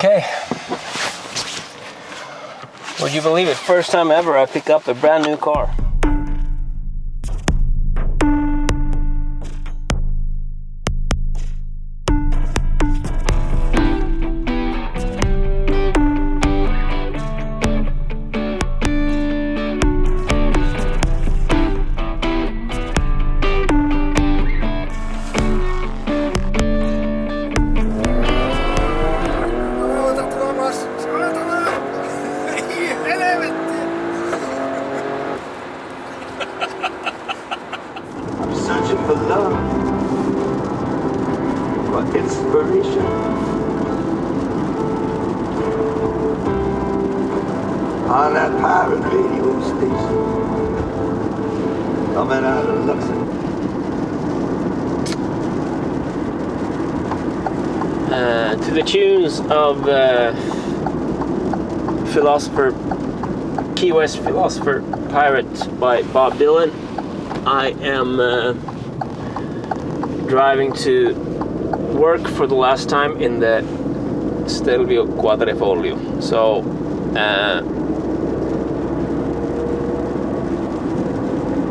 Okay. Would you believe it? First time ever I pick up a brand new car. For love, for inspiration, on that pirate radio station, coming out of Luxembourg. To the tunes of Key West Philosopher Pirate by Bob Dylan, I am driving to work for the last time in the Stelvio Quadrifoglio. So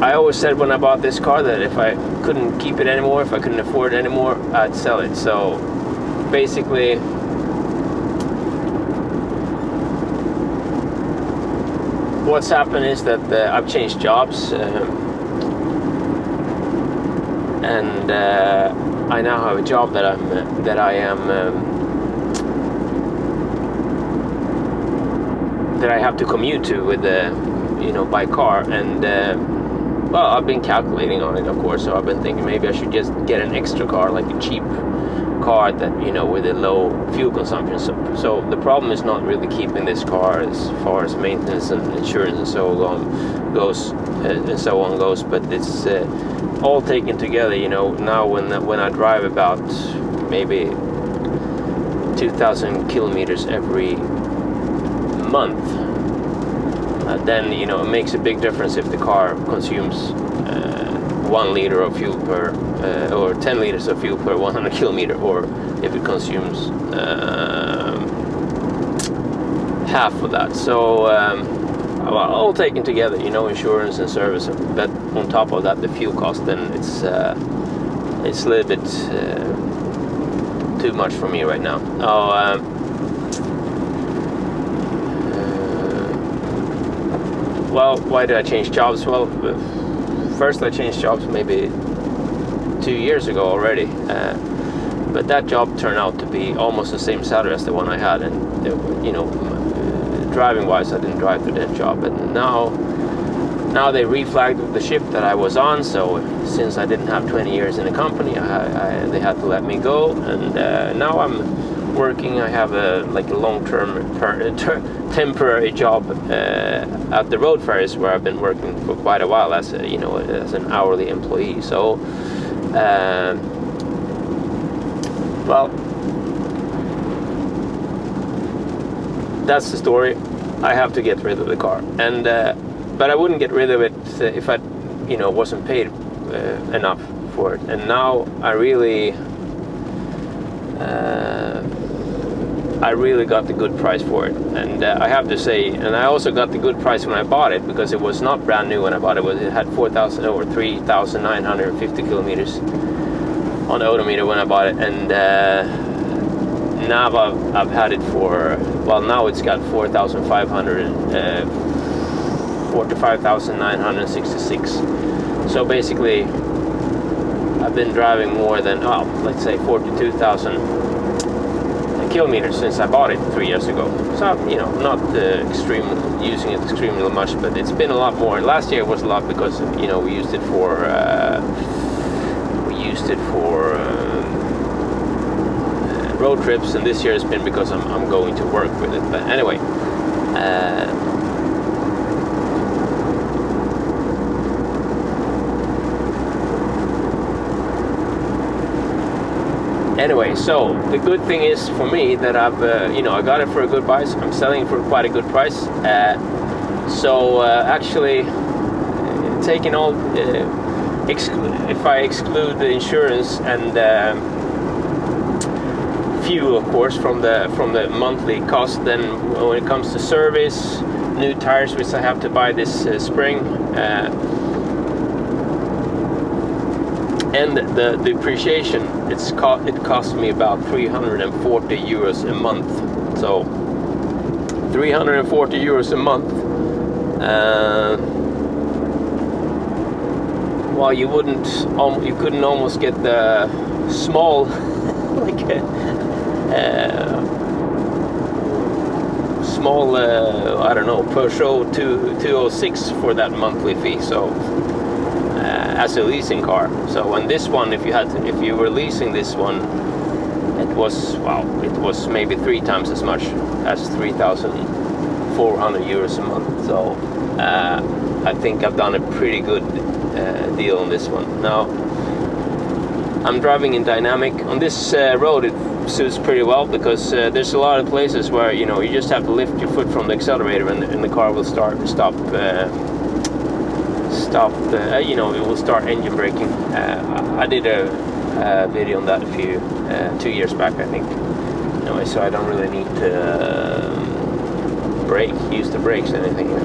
I always said when I bought this car that if I couldn't keep it anymore, if I couldn't afford it anymore, I'd sell it. So basically what's happened is that I've changed jobs, and I now have a job that I have to commute to with by car, and well, I've been calculating on it, of course. So I've been thinking maybe I should just get an extra car, like a cheap car that with a low fuel consumption. So the problem is not really keeping this car as far as maintenance and insurance and so on goes, but it's all taken together. Now when I drive about maybe 2,000 kilometers every month, then it makes a big difference if the car consumes 1 liter of fuel per or 10 liters of fuel per 100 kilometer, or if it consumes half of that. So all taken together, insurance and service, but on top of that the fuel cost, then it's a little bit too much for me right now. Well, why did I change jobs? Well, first I changed jobs maybe 2 years ago already, but that job turned out to be almost the same salary as the one I had, and driving wise I didn't drive to that job. And now they reflagged the ship that I was on, so since I didn't have 20 years in the company, they had to let me go, and now I'm working. I have a long-term temporary job at the road ferries, where I've been working for quite a while as an hourly employee. So well, that's the story. I have to get rid of the car, and but I wouldn't get rid of it if I wasn't paid enough for it. And now I really got the good price for it, and I have to say, and I also got the good price when I bought it, because it was not brand new when I bought it. It had 4,000 or 3,950 kilometers on the odometer when I bought it, and now I've had it for, well, now it's got 45,966. So basically I've been driving more than let's say 42,000 kilometers since I bought it 3 years ago. So not using it extremely much, but it's been a lot more. Last year was a lot because we used it for road trips, and this year has been because I'm going to work with it. But anyway, so the good thing is for me that I've I got it for a good price. I'm selling it for quite a good price. Actually, taking all if I exclude the insurance and fuel, of course, from the monthly cost. Then when it comes to service, new tires, which I have to buy this spring, and the depreciation, it cost me about 340 euros a month. So 340 euros a month. Well, you couldn't almost get the small like small I don't know, Peugeot 206 for that monthly fee. So as a leasing car. So on this one, if you were leasing this one, it was maybe 3 times as much as 3,400 euros a month. So I think I've done a pretty good deal on this one. Now I'm driving in dynamic. On this road it suits pretty well, because there's a lot of places where you just have to lift your foot from the accelerator and the car will stop, it will start engine braking. I did a video on that 2 years back, I think. Anyway, so I don't really need to use the brakes or anything. It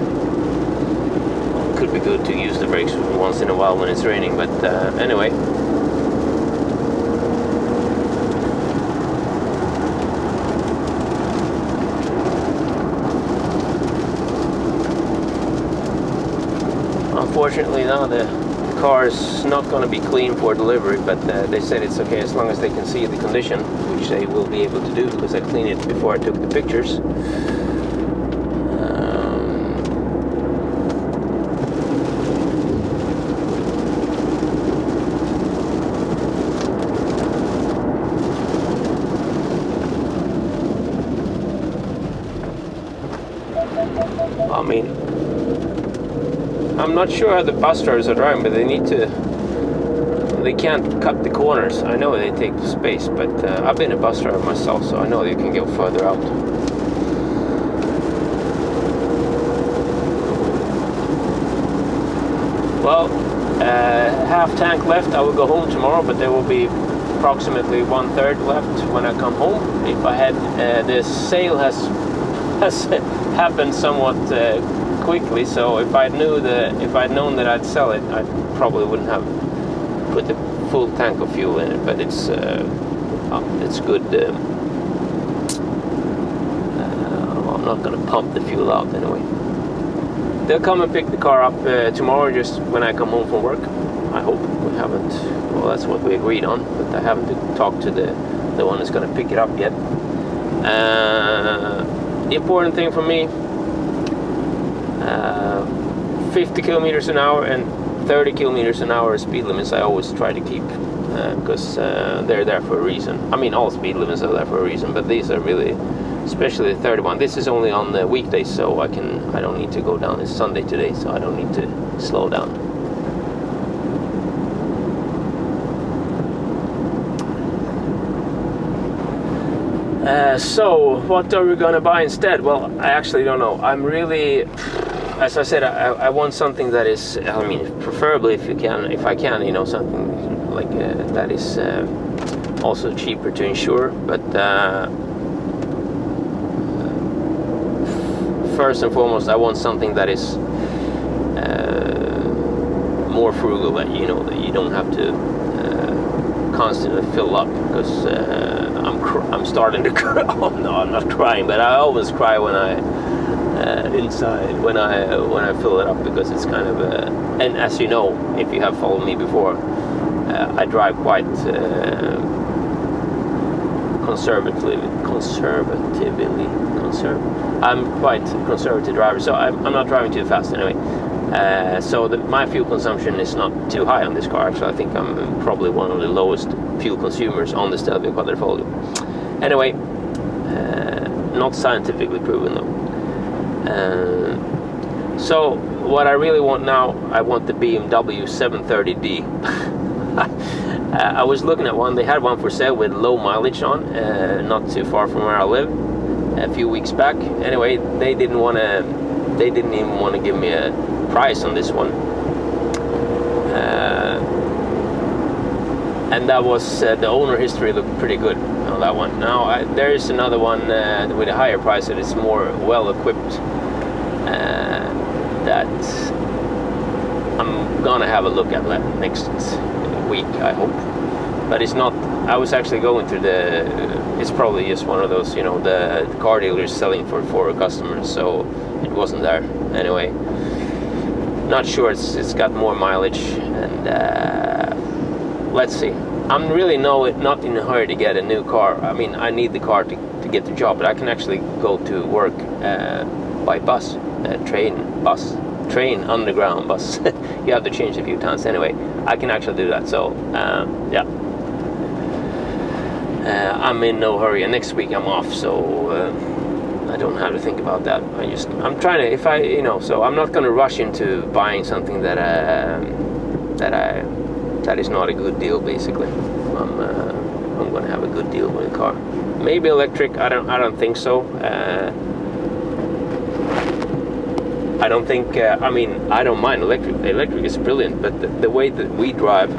could be good to use the brakes once in a while when it's raining, but anyway. Unfortunately, now the car is not going to be clean for delivery, but they said it's okay as long as they can see the condition, which they will be able to do because I cleaned it before I took the pictures. I mean, I'm not sure how the bus drivers are driving, but they can't cut the corners. I know they take space, but I've been a bus driver myself, so I know you can go further out. Well, half tank left. I will go home tomorrow, but there will be approximately 1/3 left when I come home. If I had the sale has happened somewhat quickly, so if I'd known that I'd sell it, I probably wouldn't have put the full tank of fuel in it. But it's good. I'm not going to pump the fuel out anyway. They'll come and pick the car up tomorrow, just when I come home from work. I hope. We haven't. Well, that's what we agreed on, but I haven't talked to the one that's going to pick it up yet. The important thing for me, 50 kilometers an hour and 30 kilometers an hour speed limits I always try to keep, because they're there for a reason. I mean, all speed limits are there for a reason, but these are really, especially the 31. This is only on the weekdays, so I don't need to go down. It's Sunday today, so I don't need to slow down. So what are we gonna buy instead? Well, I actually don't know. I'm really, as I said, I want something that is, I mean, preferably if I can, something like that is also cheaper to insure. But first and foremost, I want something that is more frugal, that that you don't have to constantly fill up, because I'm starting to cry. Oh no, I'm not crying, but I always cry when inside when I fill it up, because it's kind of and as you know, if you have followed me before, I drive quite conservatively. I'm quite a conservative driver, so I'm not driving too fast anyway. So my fuel consumption is not too high on this car. Actually, I think I'm probably one of the lowest fuel consumers on the Stelvio Quadrifoglio. Anyway, not scientifically proven though. So what I really want now, I want the BMW 730D. I was looking at one. They had one for sale with low mileage on, not too far from where I live, a few weeks back. Anyway, they didn't even want to give me a price on this one, and that was the owner history looked pretty good on on that one. Now there is another one with a higher price that is more well equipped. That I'm gonna have a look at next week, I hope. But it's not. I was actually going through it's probably just one of those, you know, the car dealers selling for customers, so it wasn't there anyway. Not sure. It's got more mileage, and let's see. I'm really not in a hurry to get a new car. I mean, I need the car to get the job, but I can actually go to work by bus, train, underground bus. You have to change a few times anyway. I can actually do that. So yeah. I'm in no hurry, and next week I'm off, so I don't have to think about that. I'm trying to, so I'm not going to rush into buying something that is not a good deal. Basically, I'm going to have a good deal with the car. Maybe electric. I don't think so. I don't think. I mean, I don't mind electric. Electric is brilliant, but the way that we drive.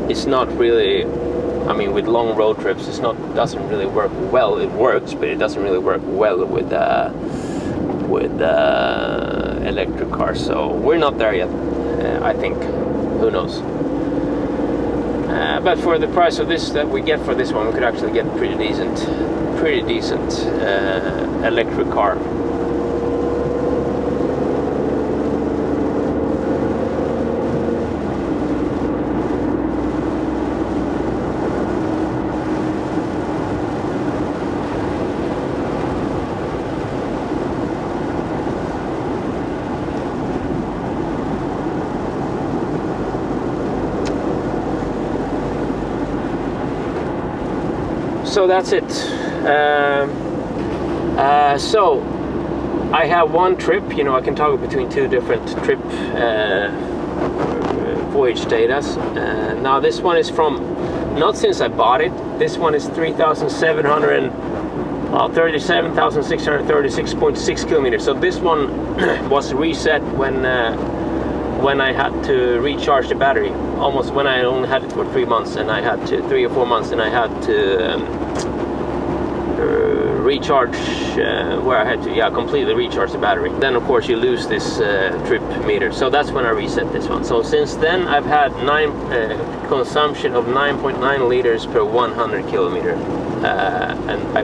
It's not really. I mean, with long road trips, doesn't really work well. It works, but it doesn't really work well with electric cars. So we're not there yet. I think. Who knows? But for the price of this that we get for this one, we could actually get pretty decent electric car. So that's it. So I have one trip. I can toggle between two different trip voyage data. Now this one is from, not since I bought it. This one is 37,636.6 kilometers. So this one was reset when I had to recharge the battery. Almost when I only had it for 3 months, and I had to 3 or 4 months, and I had to recharge where I had to completely recharge the battery. Then of course you lose this trip meter. So that's when I reset this one. So since then I've had consumption of 9.9 liters per 100 kilometer, and I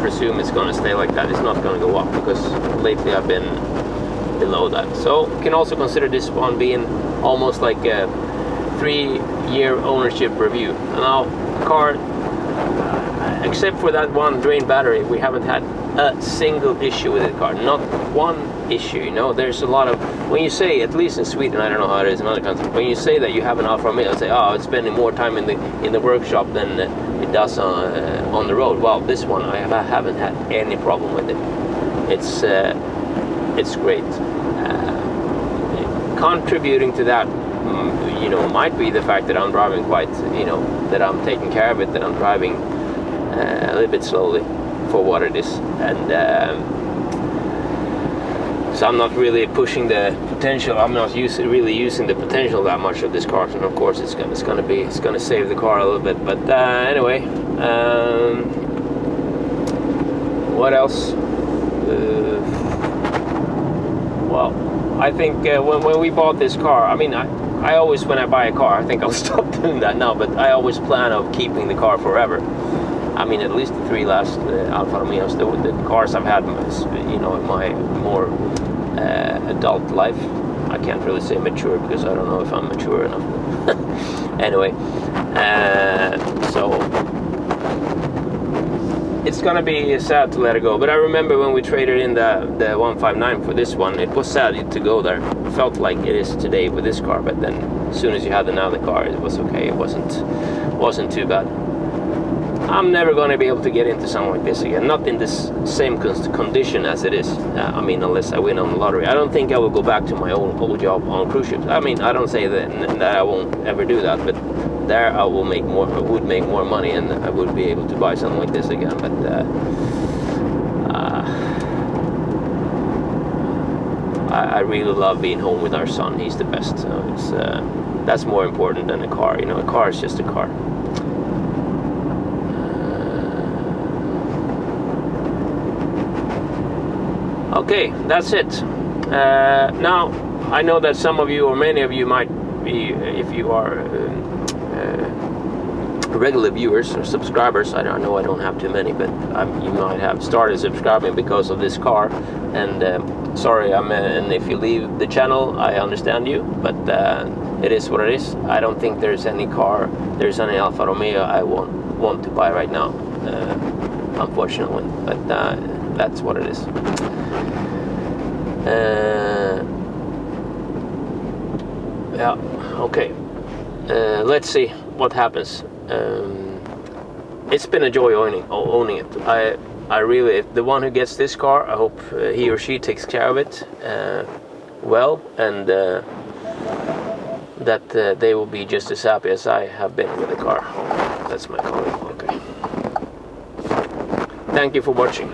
presume it's going to stay like that. It's not going to go up because lately I've been below that. So you can also consider this one being almost like a 3-year ownership review. And now car, except for that one drained battery, we haven't had a single issue with the car. Not one issue. There's a lot of, when you say, at least in Sweden, I don't know how it is in other countries, when you say that you have an Alfa Romeo, say, oh, it's spending more time in the workshop than it does on the road. Well, this one I haven't had any problem with it. It's great. Contributing to that, might be the fact that I'm driving quite, that I'm taking care of it, that I'm driving a little bit slowly for what it is, and so I'm not really pushing the potential. I'm not really using the potential that much of this car, and of course it's going to save the car a little bit. But anyway, what else? Well, I think when we bought this car, I mean, I always, when I buy a car, I think I'll stop doing that now, but I always plan on keeping the car forever. I mean, at least the 3 last Alfa Romeos, the cars I've had, in my more adult life. I can't really say mature because I don't know if I'm mature enough. Anyway, so it's gonna be sad to let it go. But I remember when we traded in the 159 for this one, it was sad to go there. It felt like it is today with this car, but then as soon as you had another car, it was okay. It wasn't too bad. I'm never going to be able to get into something like this again. Not in this same condition as it is. I mean, unless I win on the lottery. I don't think I will go back to my old job on cruise ships. I mean, I don't say that I won't ever do that, but there I will make more. I would make more money, and I would be able to buy something like this again. But I really love being home with our son. He's the best. So it's that's more important than a car. You know, a car is just a car. Okay, that's it. Now, I know that some of you, or many of you, might be, if you are regular viewers or subscribers, I know I don't have too many, but you might have started subscribing because of this car. And sorry, and if you leave the channel, I understand you, but it is what it is. I don't think there's any Alfa Romeo I want to buy right now, unfortunately, but that's what it is. Yeah, okay. Let's see what happens. It's been a joy owning it. I really, if the one who gets this car, I hope he or she takes care of it well, and that they will be just as happy as I have been with the car. That's my comment. Okay. Thank you for watching.